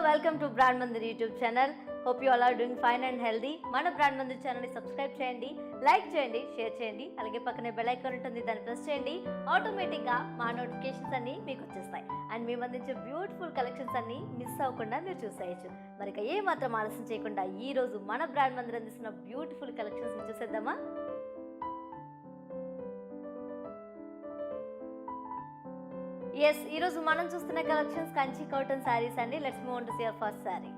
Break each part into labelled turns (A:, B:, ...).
A: Welcome to brand Mandir YouTube channel. Hope you all are doing fine and healthy. మన brand Mandir ఛానల్ని subscribe చేయండి, like చేయండి, share చేయండి. అలాగే పక్కనే బెల్ ఐకాన్ ఉంటుంది, దాన్ని ప్రెస్ చేయండి. ఆటోమేటిక్గా మా నోటిఫికేషన్స్ అన్నీ మీకు వచ్చేస్తాయి అండ్ మేము అందించే బ్యూటిఫుల్ కలెక్షన్స్ అన్నీ మిస్ అవ్వకుండా మీరు చూసేయచ్చు. మరి ఇక ఏ మాత్రం ఆలస్యం చేయకుండా ఈ రోజు మన బ్రాండ్ మందిర్ అందిస్తున్న బ్యూటిఫుల్ కలెక్షన్స్ చూసేద్దామా? ఎస్, ఈరోజు మనం చూస్తున్న కలెక్షన్స్ కంచి కాటన్ శారీస్ అండి. Let's move on to see our first saree.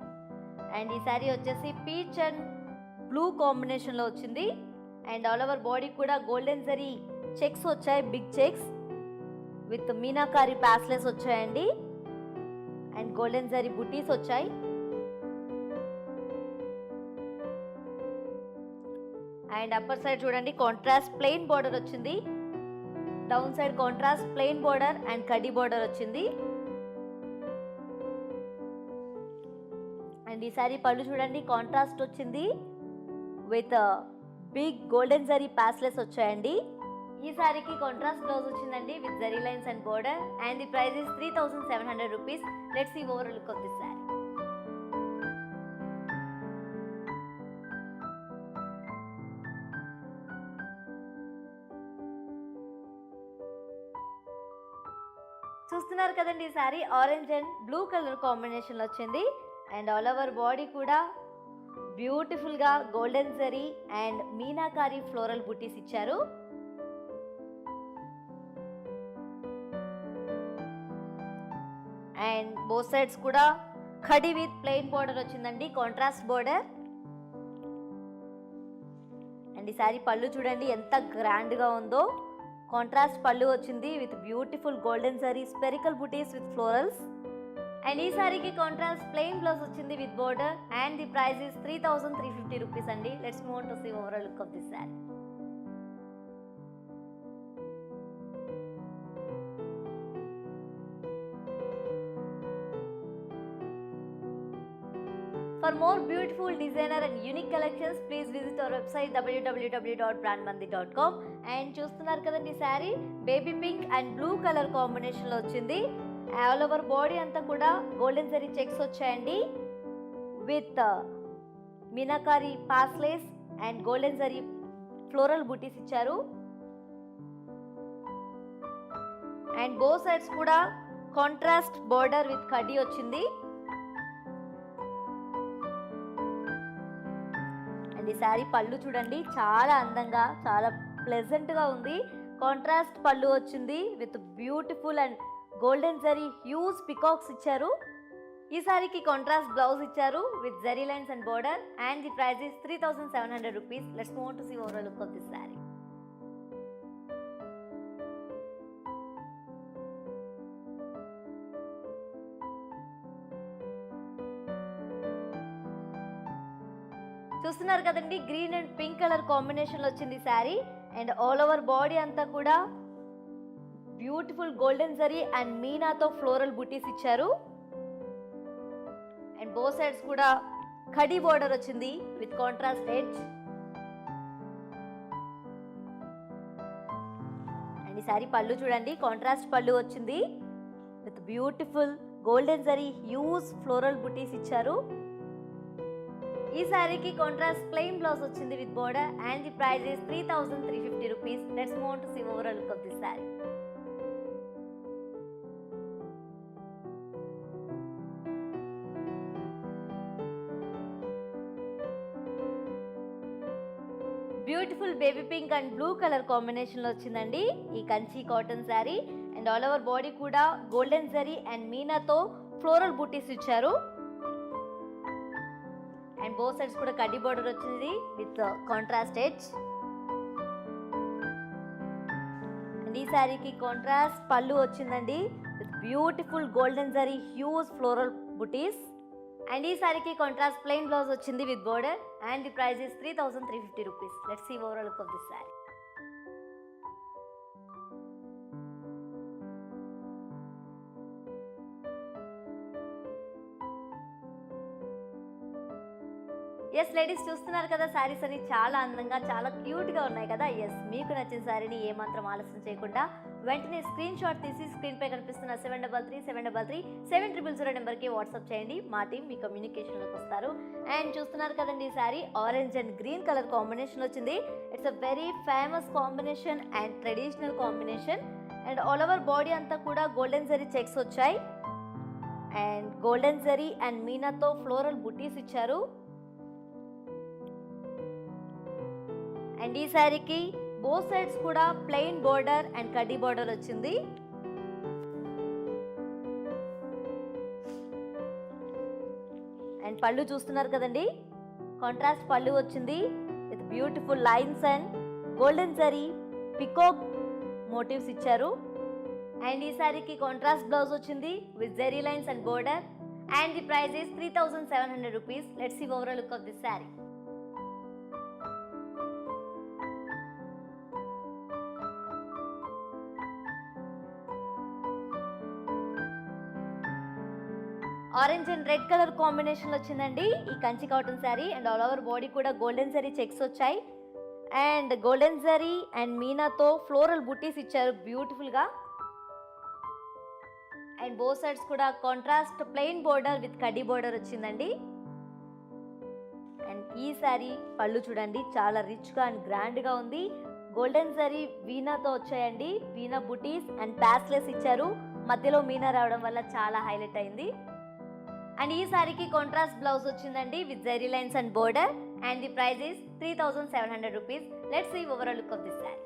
A: And ఈ శారీ వచ్చేసి పీచ్ అండ్ బ్లూ కాంబినేషన్లో వచ్చింది. అండ్ ఆల్ ఓవర్ బాడీ కూడా గోల్డెన్ జరీ చెక్స్ వచ్చాయి, big checks with meenakari paisleys వచ్చాయండి. అండ్ గోల్డెన్ జరీ బుటీస్ వచ్చాయి. అండ్ అప్పర్ సైడ్ చూడండి, కాంట్రాస్ట్ ప్లెయిన్ బార్డర్ వచ్చింది. Down side contrast plain border and కడ్డీ బార్డర్ వచ్చింది. అండ్ ఈ సారీ పళ్ళు చూడండి, కాంట్రాస్ట్ వచ్చింది విత్ బిగ్ గోల్డెన్ జరీ ప్యాస్లెస్ వచ్చాయండి. ఈ సారీకి కాంట్రాస్ట్ బ్లౌజ్ వచ్చిందండి with zari lines and border. And the price is 3700 rupees. Let's see over look of this sorry. చూస్తున్నారు కదండి, ఈ sorry orange and blue colour కాంబినేషన్లో వచ్చింది. అండ్ ఆల్ ఓవర్ బాడీ కూడా బ్యూటిఫుల్గా golden zari and meenakari floral butis ఇచ్చారు. అండ్ బోత్ సైడ్స్ కూడా ఖడీ విత్ ప్లెయిన్ బార్డర్ వచ్చిందండి, కాంట్రాస్ట్ బార్డర్. అండ్ ఈ సారీ పళ్ళు చూడండి ఎంత గ్రాండ్గా ఉందో. కాంట్రాస్ట్ పళ్ళు వచ్చింది with beautiful golden zari spherical butis with florals. And ఈ సారీకి కాంట్రాస్ట్ ప్లెయిన్ బ్లౌజ్ వచ్చింది with border. And the price is 3350 rupees అండి. Let's move on to see overall look of this saree. For more beautiful designer and unique collections, please visit our website www.brandmandi.com. And చూస్తున్నారు కదండి, sari baby pink and blue colour కాంబినేషన్లో వచ్చింది. All over body అంతా కూడా golden zari checks వచ్చాయండి with meenakari paisleys and golden zari floral butis ఇచ్చారు. And both sides కూడా contrast border with కడ్డీ వచ్చింది. అండ్ ఈ శారీ పళ్ళు చూడండి, చాలా అందంగా చాలా ప్లెజెంట్గా ఉంది. కాంట్రాస్ట్ పళ్ళు వచ్చింది with beautiful and golden zari huge peacocks ఇచ్చారు. ఈ సారీకి కాంట్రాస్ట్ బ్లౌజ్ ఇచ్చారు with zari lines and border. And the price is 3700 rupees. Let's move on to see overall look of this sorry. చూస్తున్నారు కదండి, గ్రీన్ అండ్ పింక్ కలర్ కాంబినేషన్లో వచ్చింది sari. And all over body అంతా కూడా బ్యూటిఫుల్ గోల్డెన్ జరీ అండ్ మీనాతో floral butis ఇచ్చారు. And both sides కూడా ఖడీ బార్డర్ వచ్చింది విత్ కాంట్రాస్ట్ ఎడ్జ్. అండ్ ఈ సారీ పళ్ళు చూడండి, కాంట్రాస్ట్ పళ్ళు వచ్చింది with beautiful golden zari huge floral butis ఇచ్చారు. ఈ సారీకి కాంట్రాస్ట్ ప్లెయిన్ బ్లౌజ్ వచ్చింది with border. And the price is 3350 rupees. Let's move on to see overall look of this saree. Beautiful baby pink and blue colour కాంబినేషన్లో వచ్చిందండి ఈ Kanchi cotton sari. And all over body కూడా golden zari and మీనాతో floral butis ఇచ్చారు. And both sides కూడా కడ్డీ border వచ్చింది with contrast edge. And ఈ శారీకి కాంట్రాస్ట్ పళ్ళు వచ్చిందండి with beautiful golden zari huge floral butis. And ఈ సారీకి కాంట్రాస్ట్ ప్లెయిన్ బ్లౌజ్ వచ్చింది with border. And the price is 3350 rupees. Let's see overall look of this sorry. Yes ladies, చూస్తున్నారు కదా శారీస్ అన్ని చాలా అందంగా చాలా క్యూట్గా ఉన్నాయి కదా. ఎస్, మీకు నచ్చిన శారీని ఏమాత్రం ఆలస్యం చేయకుండా వెంటనే స్క్రీన్ షాట్ తీసి స్క్రీన్ పై కనిపిస్తున్న 7337337000 నెంబర్కి వాట్సాప్ చేయండి. మా టీం మీ కమ్యూనికేషన్లోకి వస్తారు. అండ్ చూస్తున్నారు కదండి, ఈ sorry orange and green colour combination వచ్చింది. It's a very famous combination and traditional combination. And all over body అంతా కూడా గోల్డెన్ జరీ చెక్స్ వచ్చాయి. అండ్ గోల్డెన్ జరీ అండ్ మీనాతో ఫ్లోరల్ బుటీస్ ఇచ్చారు. అండ్ ఈ శారీకి బోత్ సైడ్స్ కూడా ప్లెయిన్ బోర్డర్ అండ్ కడ్డీ బోర్డర్ వచ్చింది. అండ్ పళ్ళు చూస్తున్నారు కదండి, కాంట్రాస్ట్ పళ్ళు వచ్చింది with beautiful lines and golden zari peacock motifs ఇచ్చారు. అండ్ ఈ శారీకి కాంట్రాస్ట్ బ్లౌజ్ వచ్చింది with zari lines and border. And the price is 3700 rupees. Let's see overall look of this saree. Orange and red colour combination వచ్చిందండి ఈ Kanchi cotton sari. And all over body కూడా golden zari checks వచ్చాయి. And golden zari and మీనాతో floral butis ఇచ్చారు beautiful గా. And both sides కూడా contrast plain border with కడ్డీ border వచ్చిందండి. అండ్ ఈ శారీ పళ్ళు చూడండి, చాలా రిచ్ గా అండ్ గ్రాండ్ గా ఉంది. గోల్డెన్ జరీ వీనాతో వచ్చాయండి, వీనా బుటీస్ అండ్ ప్యాస్లెస్ ఇచ్చారు. మధ్యలో మీనా రావడం వల్ల చాలా హైలైట్ అయింది. అండ్ ఈ సారీకి కాంట్రాస్ట్ బ్లౌజ్ వచ్చిందండి with zari lines and border. And the price is 3700 rupees. Let's see overall look of this saree.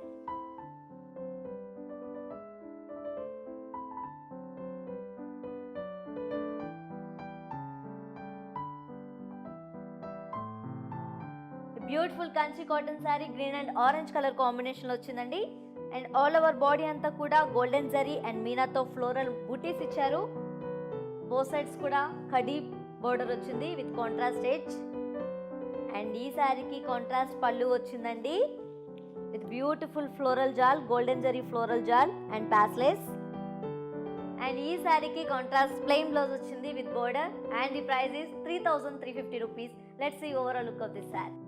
A: Beautiful Kanchi cotton sari green and orange colour combination లో వచ్చిందండి. అండ్ ఆల్ ఓవర్ బాడీ అంతా కూడా golden zari and మీనాతో floral butis ఇచ్చారు. Both sides కూడా కడీ border వచ్చింది with contrast edge. And ఈ శారీకి కాంట్రాస్ట్ పళ్ళు వచ్చిందండి with beautiful floral jaal, golden zari floral jaal and paisleys. And ఈ శారీకి కాంట్రాస్ట్ ప్లెయిన్ బ్లౌజ్ వచ్చింది with border. And the price is 3350 rupees. Let's see overall look of this saree.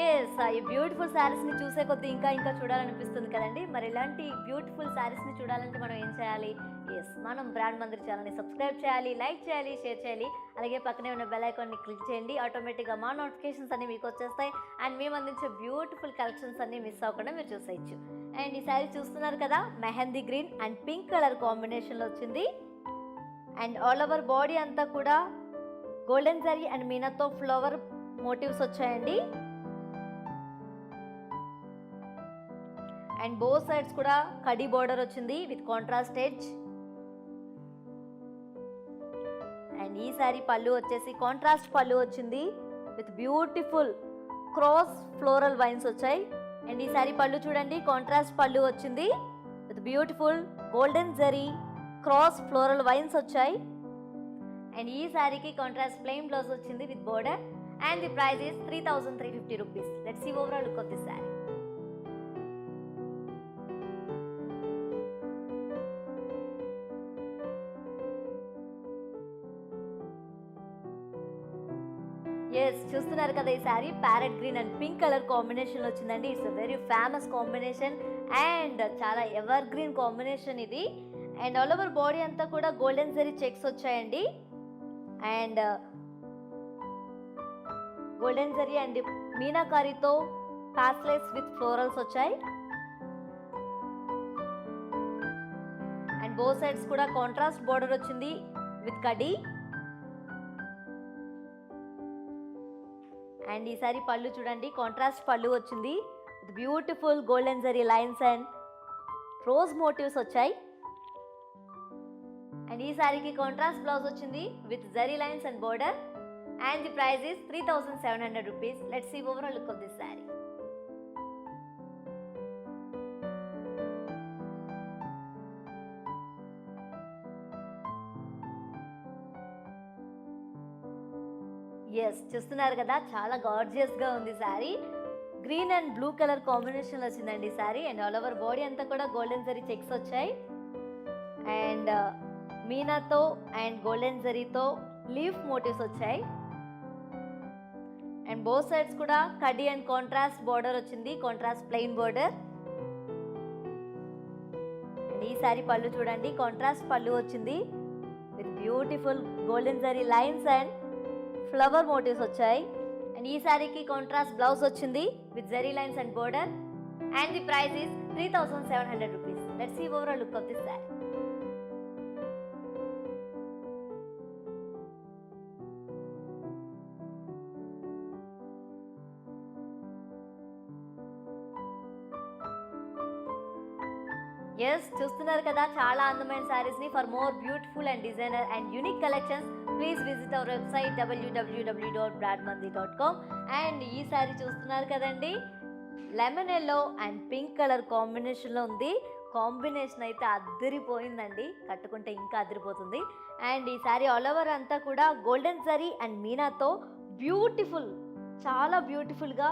A: Yes, ఈ beautiful శారీస్ని చూసే కొద్దీ ఇంకా ఇంకా చూడాలనిపిస్తుంది కదండి. మరి ఇలాంటి బ్యూటిఫుల్ శారీస్ని చూడాలంటే మనం ఏం చేయాలి? ఎస్, మనం బ్రాండ్ మందిర్ ఛానల్ని సబ్స్క్రైబ్ చేయాలి, లైక్ చేయాలి, షేర్ చేయాలి. అలాగే పక్కనే ఉన్న బెల్ ఐకాన్ని క్లిక్ చేయండి. ఆటోమేటిక్గా మా నోటిఫికేషన్స్ అన్నీ మీకు వచ్చేస్తాయి. అండ్ మేము అందించే బ్యూటిఫుల్ కలెక్షన్స్ అన్నీ మిస్ అవ్వకుండా మీరు చూసేయచ్చు. అండ్ ఈ శారీ చూస్తున్నారు కదా, mehndi green and pink colour కాంబినేషన్లో వచ్చింది. అండ్ ఆల్ ఓవర్ బాడీ అంతా కూడా గోల్డెన్ జరీ అండ్ మీనాతో ఫ్లవర్ మోటివ్స్ వచ్చాయండి. అండ్ బోత్ సైడ్స్ కూడా కడీ బోర్డర్ వచ్చింది విత్ కాంట్రాస్ట్ ఎడ్జ్. అండ్ ఈ సారీ పళ్ళు వచ్చేసి కాంట్రాస్ట్ పళ్ళు వచ్చింది with beautiful cross floral vines వచ్చాయి. అండ్ ఈ సారీ పళ్ళు చూడండి, కాంట్రాస్ట్ పళ్ళు వచ్చింది with beautiful golden zari cross floral vines వచ్చాయి. అండ్ ఈ సారీకి కాంట్రాస్ట్ ప్లెయిన్ బ్లౌజ్ వచ్చింది with border. And the price is 3350 rupees. Let's see overall look of this saree. Yes, చూస్తున్నారు కదా, ఈ sari parrot green and pink colour కాంబినేషన్లో వచ్చిందండి. It's a very famous combination and చాలా ఎవర్ గ్రీన్ కాంబినేషన్ ఇది. And all over body అంతా కూడా golden zari checks వచ్చాయండి. అండ్ గోల్డెన్ జరీ అండ్ మీనాకారితో ప్యాస్లెస్ విత్ ఫ్లోరల్స్ వచ్చాయి. అండ్ బోత్ సైడ్స్ కూడా కాంట్రాస్ట్ బోర్డర్ వచ్చింది విత్ కడీ. అండ్ ఈసారి పళ్ళు చూడండి, కాంట్రాస్ట్ పళ్ళు వచ్చింది with beautiful golden zari lines and rose motifs వచ్చాయి. అండ్ ఈ సారీకి కాంట్రాస్ట్ బ్లౌజ్ వచ్చింది with zari lines and border. And the price is 3700 rupees. Let's see overall look of this saree. Yes, చూస్తున్నారు కదా, చాలా గార్జియస్గా ఉంది sari. Green and blue colour కాంబినేషన్లో వచ్చిందండి sari. And all over body అంతా కూడా గోల్డెన్ జరీ చెక్స్ వచ్చాయి. అండ్ మీనాతో అండ్ గోల్డెన్ జరీతో లీఫ్ మోటివ్స్ వచ్చాయి. అండ్ బోత్ సైడ్స్ కూడా కడ్డీ అండ్ కాంట్రాస్ట్ బార్డర్ వచ్చింది, కాంట్రాస్ట్ ప్లెయిన్ బార్డర్. అండ్ ఈ సారీ పళ్ళు చూడండి, కాంట్రాస్ట్ పళ్ళు వచ్చింది with beautiful golden zari lines and flower motifs వచ్చాయి. అండ్ ఈ సారీకి కాంట్రాస్ట్ బ్లౌజ్ వచ్చింది with zari lines and border. And the price is 3,700 rupees. Let's see overall look of this saree. Yes, చూస్తున్నారు కదా చాలా అందమైన సారీస్ ని. For more beautiful and designer and unique collections please visit our website www.brandmandi.com. And ఈ సారీ చూస్తున్నారు కదండి, lemon yellow and pink colour కాంబినేషన్లో ఉంది. కాంబినేషన్ అయితే అదిరిపోయిందండి, కట్టుకుంటే ఇంకా అదిరిపోతుంది. అండ్ ఈ సారీ ఆల్ ఓవర్ అంతా కూడా గోల్డెన్ జరీ అండ్ మీనాతో బ్యూటిఫుల్, చాలా బ్యూటిఫుల్గా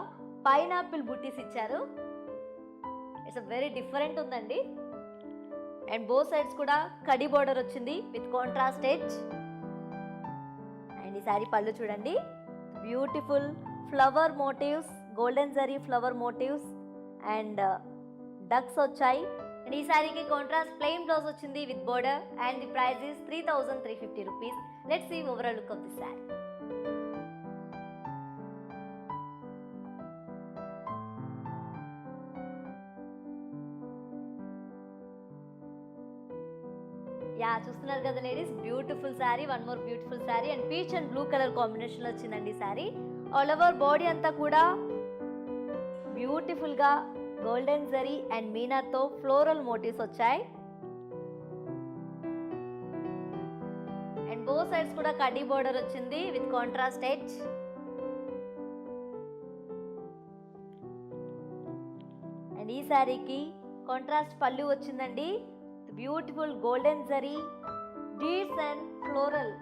A: పైనాపిల్ బుట్టీస్ ఇచ్చారు. ఇట్స్ వెరీ డిఫరెంట్ ఉందండి. అండ్ బోత్ సైడ్స్ కూడా కడి బోర్డర్ వచ్చింది విత్ కాంట్రాస్ట్ ఎడ్జ్. అండ్ ఈ సారీ పళ్ళు చూడండి, beautiful flower motifs, golden zari flower motifs and ducks వచ్చాయి. అండ్ ఈ సారీకి కాంట్రాస్ట్ ప్లెయిన్ బ్లౌజ్ వచ్చింది with border. And the price is 3,350 rupees. Let's see overall look of this sari. Yeah, చూస్తున్నారు కదా ladies, beautiful sari, one more beautiful sari. And peach and blue colour కాంబినేషన్లో వచ్చిందండి sari. All over body అంతా కూడా బ్యూటిఫుల్గా గోల్డెన్ జరీ అండ్ మీనాతో floral motifs వచ్చాయి. And both sides కూడా కడ్డీ బోర్డర్ వచ్చింది విత్ కాంట్రాస్ట్ ఎడ్జ్. అండ్ ఈ శారీకి కాంట్రాస్ట్ పళ్ళు వచ్చిందండి, beautiful golden zari deeds and floral.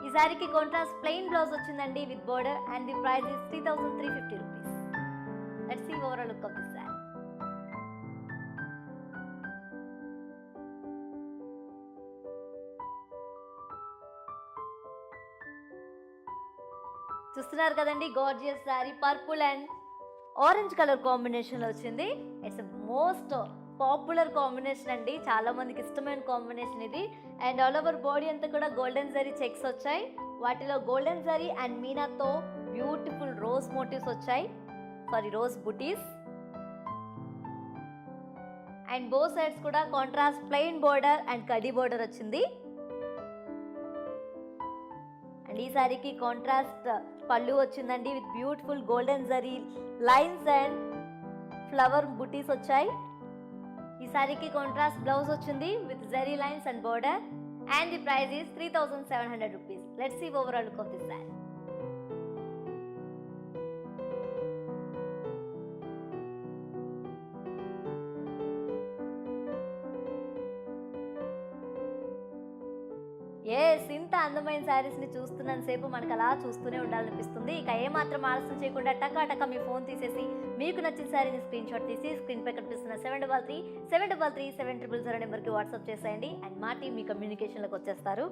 A: ఈ సారీకి కాంట్రాస్ట్ ప్లెయిన్ బ్లౌజ్ వచ్చిందండి with border. And the price is 3,350 rupees. Let's see overall look of this sorry. చూస్తున్నారు కదండి, gorgeous sari purple and orange colour కాంబినేషన్లో వచ్చింది. ఇట్స్ మోస్ట్ పాపులర్ కాంబినేషన్ అండి, చాలా మందికి ఇష్టమైన కాంబినేషన్ ఇది. అండ్ ఆల్ ఓవర్ బాడీ అంతా కూడా గోల్డెన్ జరీ చెక్స్ వచ్చాయి, వాటిలో గోల్డెన్ జరీ అండ్ మీనాతో బ్యూటిఫుల్ రోజ్ మోటివ్స్ వచ్చాయి, rose butis. And both sides కూడా కాంట్రాస్ట్ ప్లెయిన్ బోర్డర్ అండ్ కడ్డీ బోర్డర్ వచ్చింది. అండ్ ఈ సారీకి కాంట్రాస్ట్ పళ్ళు వచ్చిందండి with beautiful golden zari lines and flower butis వచ్చాయి. ఈ సారీకి కాంట్రాస్ట్ బ్లౌజ్ వచ్చింది with zari lines and border. And the price is 3,700 rupees. Let's see overall look of this sorry. Yes, ఇంత అందమైన శారీస్ని చూస్తున్నంత సేపు మనకు అలా చూస్తూనే ఉండాలనిపిస్తుంది. ఇక ఏమాత్రం ఆలస్యం చేయకుండా టకా మీ ఫోన్ తీసేసి మీకు నచ్చిన శారీని స్క్రీన్ షాట్ తీసి స్క్రీన్పై కనిపిస్తున్న 733-733-700 నెంబర్కి వాట్సాప్ చేసేయండి. అండ్ మా టీం మీ కమ్యూనికేషన్లోకి వచ్చేస్తారు.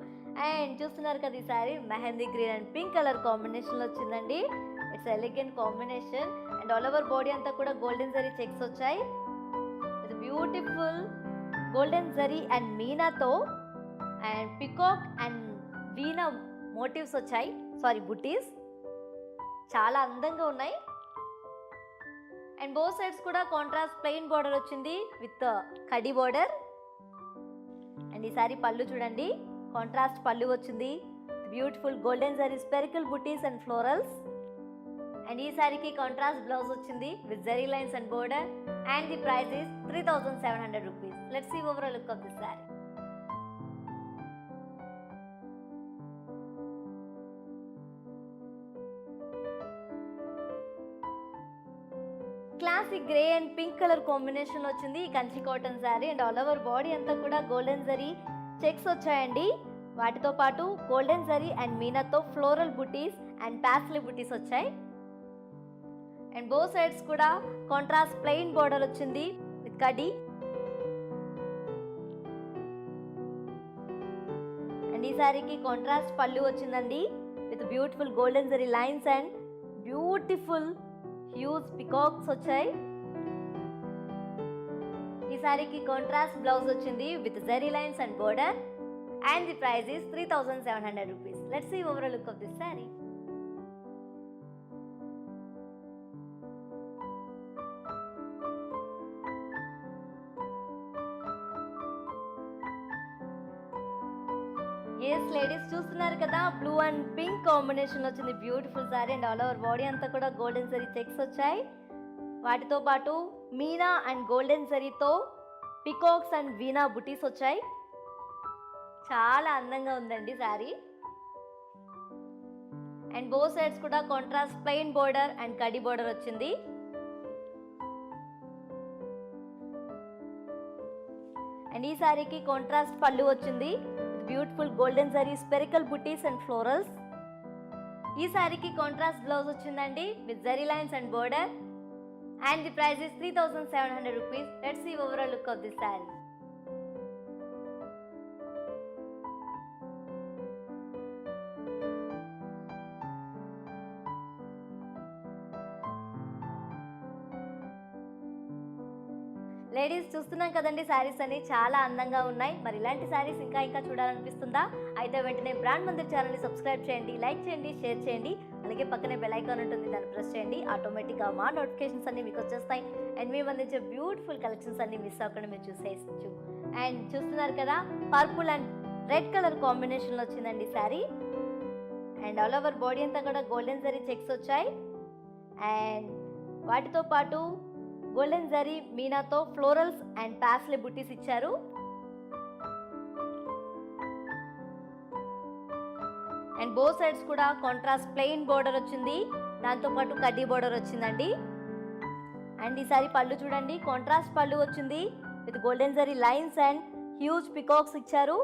A: అండ్ చూస్తున్నారు కదా, ఈ sari mehndi green and pink colour కాంబినేషన్లో వచ్చిందండి. It's elegant combination. And all over body అంతా కూడా గోల్డెన్ జరీ చెక్స్ వచ్చాయి. ఇది బ్యూటిఫుల్ గోల్డెన్ జరీ అండ్ మీనాతో and peacock and veena motifs వచ్చాయి, బుటీస్ చాలా అందంగా ఉన్నాయి. అండ్ బోత్ సైడ్స్ కూడా కాంట్రాస్ట్ ప్లెయిన్ బార్డర్ వచ్చింది విత్ కడ్డీ బార్డర్. అండ్ ఈ సారీ పళ్ళు చూడండి, కాంట్రాస్ట్ పళ్ళు వచ్చింది, beautiful golden zari spherical butis and florals. And ఈ సారీకి కాంట్రాస్ట్ బ్లౌజ్ వచ్చింది with zari lines and border. And the price is 3,700 rupees. Let's see overall look of this sari. Classic grey and pink colour combination వచ్చింది ఈ Kanchi cotton sari. And all over body అంతా కూడా golden zari checks వచ్చాయండి, వాటితో పాటు గోల్డెన్ జరీ అండ్ మీనాతో floral butis and paisley butis వచ్చాయి. And both sides కూడా కాంట్రాస్ట్ ప్లెయిన్ బార్డర్ వచ్చింది విత్ కడ్డీ. ఈ సారీకి కాంట్రాస్ట్ పళ్ళు వచ్చిందండి with beautiful golden zari lines and beautiful huge peacocks వచ్చాయి. ఈ సారీకి కాంట్రాస్ట్ బ్లౌజ్ వచ్చింది with zari lines and border and the price is 3,700 rupees. Let's see overall look of this saree. Yes ladies, చూస్తున్నారు కదా బ్లూ అండ్ పింక్ కాంబినేషన్ వచ్చింది beautiful sorry and all over body అంతా కూడా golden zari checks వచ్చాయి. వాటితో పాటు Meena and golden జరీతో peacocks and vena బుటీస్ వచ్చాయి. చాలా అందంగా ఉందండి సారీ. అండ్ బోత్ సైడ్స్ కూడా contrast plain border and kadhi border వచ్చింది. అండ్ ఈ సారీకి కాంట్రాస్ట్ పళ్ళు వచ్చింది with beautiful golden zari spherical butis and florals. ఈ సారీకి కాంట్రాస్ట్ బ్లౌజ్ వచ్చిందండి with zari lines and border and the price is 3,700 rupees. Let's see overall look of this sari. Ladies చూస్తున్నాం కదండి, శారీస్ అన్ని చాలా అందంగా ఉన్నాయి. మరి ఇలాంటి శారీస్ ఇంకా ఇంకా చూడాలనిపిస్తుందా? అయితే వెంటనే బ్రాండ్ మందిర్ ఛానల్ని సబ్స్క్రైబ్ చేయండి, లైక్ చేయండి, షేర్ చేయండి. అలాగే పక్కనే బెల్ ఐకాన్ ఉంటుంది, దాన్ని ప్రెస్ చేయండి. ఆటోమేటిక్గా మా నోటిఫికేషన్స్ అన్ని మీకు వచ్చేస్తాయి. అండ్ మేము అందించే బ్యూటిఫుల్ కలెక్షన్స్ అన్ని మిస్ అవ్వకుండా మీరు చూసేయచ్చు. అండ్ చూస్తున్నారు కదా, పర్పుల్ అండ్ రెడ్ కలర్ కాంబినేషన్లో వచ్చిందండి sari. And all over body అంతా కూడా గోల్డెన్ జరీ చెక్స్ వచ్చాయి. అండ్ వాటితో పాటు గోల్డెన్ జరీ మీనాతో ఫ్లోరల్స్ అండ్ పాస్లే బుటీస్ ఇచ్చారు. అండ్ బోత్ సైడ్స్ కూడా కాంట్రాస్ట్ ప్లెయిన్ బోర్డర్ వచ్చింది, దాంతో పాటు కడ్డీ బోర్డర్ వచ్చిందండి. అండ్ ఈసారి పళ్ళు చూడండి, కాంట్రాస్ట్ పళ్ళు వచ్చింది with golden zari lines and huge peacocks ఇచ్చారు.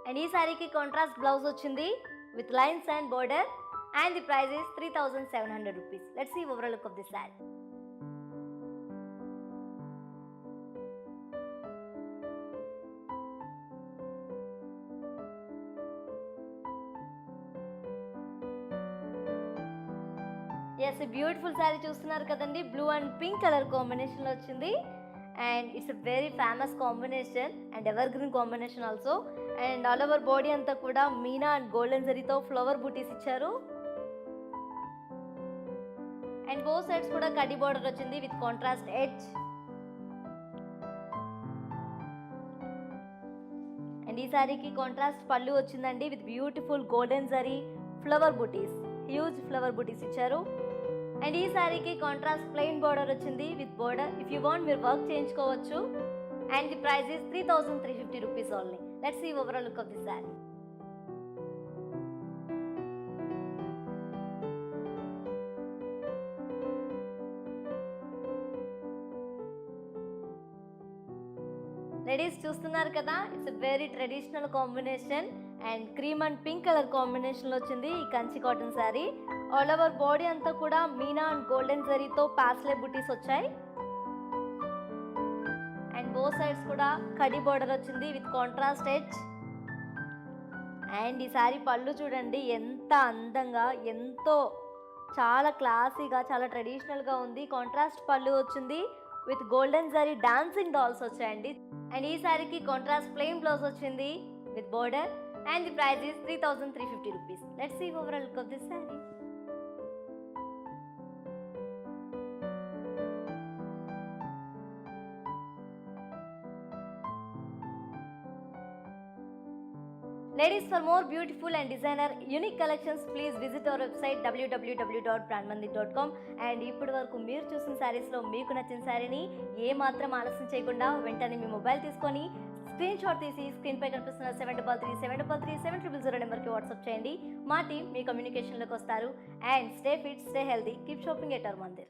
A: అండ్ ఈ సారీకి కాంట్రాస్ట్ బ్లౌజ్ వచ్చింది with lines and border and the price is 3,700 rupees. Let's see overall look of this saree. Yes, beautiful sari చూస్తున్నారు కదండి, బ్లూ అండ్ పింక్ కలర్ కాంబినేషన్లో వచ్చింది. And it's a very famous combination and evergreen combination also. And all over body అంతా కూడా Meena and golden జరీతో flower butis ఇచ్చారు. And both sides కూడా కడ్డీ బోర్డర్ వచ్చింది విత్ కాంట్రాస్ట్ ఎడ్జ్. అండ్ ఈ సారీకి కాంట్రాస్ట్ పళ్ళు వచ్చిందండి with beautiful golden zari flower butis, huge flower butis ఇచ్చారు. అండ్ ఈ సారీకి కాంట్రాస్ట్ ప్లెయిన్ బోర్డర్ వచ్చింది with border. If you want మీరు వర్క్ చేయించుకోవచ్చు. And the price is 3,350 rupees only. Let's see overall look of this sari. Ladies చూస్తున్నారు కదా, it's a very traditional combination and cream and pink colour కాంబినేషన్లో వచ్చింది ఈ Kanchi cotton sari. All over body అంతా కూడా Meena and golden జరీతో పాస్లే బుటీస్ వచ్చాయి. అండ్ బోత్ సైడ్స్ కూడా కడి బోర్డర్ వచ్చింది విత్ కాంట్రాస్ట్ ఎడ్జ్. అండ్ ఈ శారీ పళ్ళు చూడండి, ఎంత అందంగా, ఎంతో చాలా క్లాసీగా, చాలా ట్రెడిషనల్గా ఉంది. కాంట్రాస్ట్ పళ్ళు వచ్చింది with golden zari dancing dolls వచ్చాయండి. అండ్ ఈ శారీకి కాంట్రాస్ట్ ప్లెయిన్ బ్లౌజ్ వచ్చింది with border and the price is 3,350 rupees. Let's see overall look of this saree. Ladies, for more beautiful and designer unique collections, please visit our website www.brandmandi.com. and ఇప్పటి వరకు మీరు చూసిన శారీస్లో మీకు నచ్చిన శారీని ఏ మాత్రం ఆలస్యం చేయకుండా వెంటనే మీ మొబైల్ తీసుకొని స్క్రీన్ షాట్ తీసి స్క్రీన్ పై కనిపిస్తున్న 733-733-700 నెంబర్కి వాట్సాప్ చేయండి. మా టీం మీ కమ్యూనికేషన్లోకి వస్తారు. And stay fit, stay healthy, keep shopping at our Mandir.